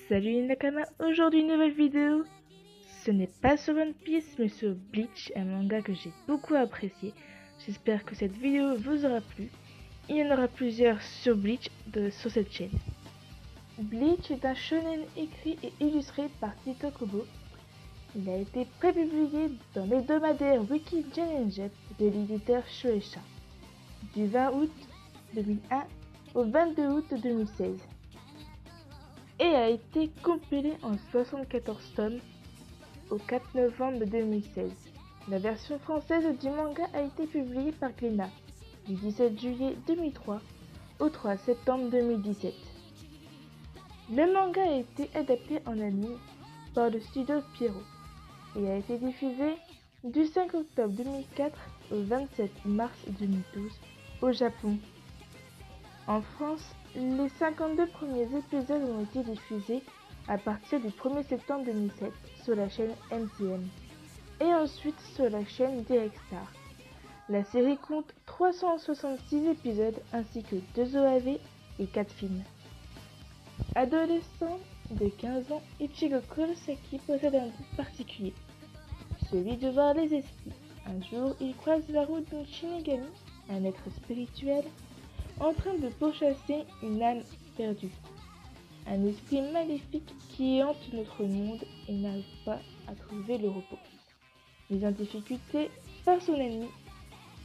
Salut les Nakama, aujourd'hui une nouvelle vidéo. Ce n'est pas sur One Piece mais sur Bleach, un manga que j'ai beaucoup apprécié. J'espère que cette vidéo vous aura plu. Il y en aura plusieurs sur Bleach sur cette chaîne. Bleach est un shonen écrit et illustré par Tite Kubo. Il a été prépublié dans l'hebdomadaire Weekly Shonen Jump de l'éditeur Shueisha du 20 août 2001 au 22 août 2016 et a été compilé en 74 tomes au 4 novembre 2016. La version française du manga a été publiée par Glénat du 17 juillet 2003 au 3 septembre 2017. Le manga a été adapté en anime par le studio Pierrot et a été diffusé du 5 octobre 2004 au 27 mars 2012 au Japon. En France, les 52 premiers épisodes ont été diffusés à partir du 1er septembre 2007 sur la chaîne MTM et ensuite sur la chaîne Direct Star. La série compte 366 épisodes ainsi que 2 OAV et 4 films. Adolescent de 15 ans, Ichigo Kurosaki possède un but particulier, celui de voir les esprits. Un jour, il croise la route d'un Shinigami, un être spirituel, en train de pourchasser une âme perdue. Un esprit maléfique qui hante notre monde et n'arrive pas à trouver le repos. Mis en difficulté par son ennemi,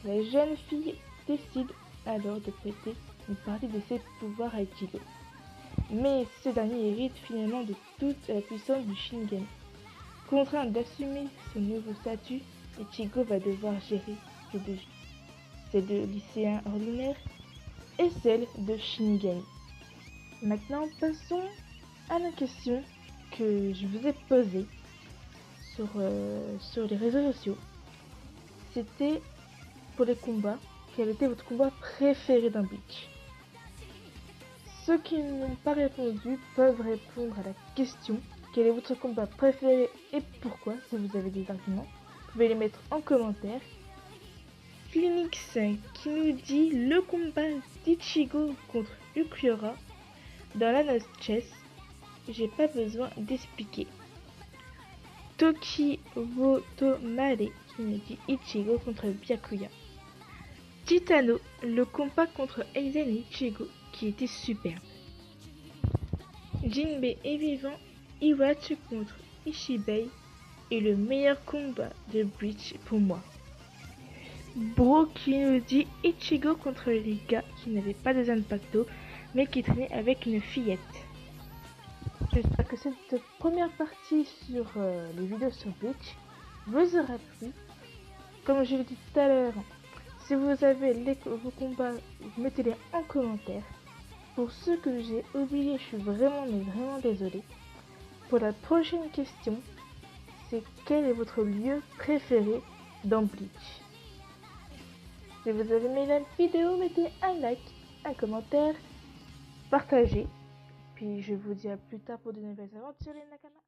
la jeune fille décide alors de prêter une partie de ses pouvoirs à Ichigo. Mais ce dernier hérite finalement de toute la puissance du Shinigami. Contraint d'assumer son nouveau statut, Ichigo va devoir gérer ses deux vies, celle de lycéen ordinaire et celle de Shinigami. Maintenant, passons à la question que je vous ai posée sur les réseaux sociaux. C'était pour les combats, quel était votre combat préféré dans Bleach? Ceux qui n'ont pas répondu peuvent répondre à la question quel est votre combat préféré et pourquoi, si vous avez des arguments. Vous pouvez les mettre en commentaire. Phoenix qui nous dit le combat d'Ichigo contre Ukiura dans la Lost Chess. J'ai pas besoin d'expliquer. Toki Wotomare qui nous dit Ichigo contre Byakuya. Titano, le combat contre Aizen et Ichigo qui était superbe. Jinbei est vivant, Iwatsu contre Ishibei est le meilleur combat de Bleach pour moi. Bro qui nous dit Ichigo contre les gars qui n'avaient pas de Zanpakuto mais qui traînaient avec une fillette. J'espère que cette première partie sur les vidéos sur Bleach vous aura plu. Comme je l'ai dit tout à l'heure, si vous avez vos combats, mettez-les en commentaire. Pour ceux que j'ai oubliés, je suis vraiment désolée. Pour la prochaine question, c'est quel est votre lieu préféré dans Bleach? Si vous avez aimé la vidéo, mettez un like, un commentaire, partagez. Puis je vous dis à plus tard pour de nouvelles aventures les Nakama.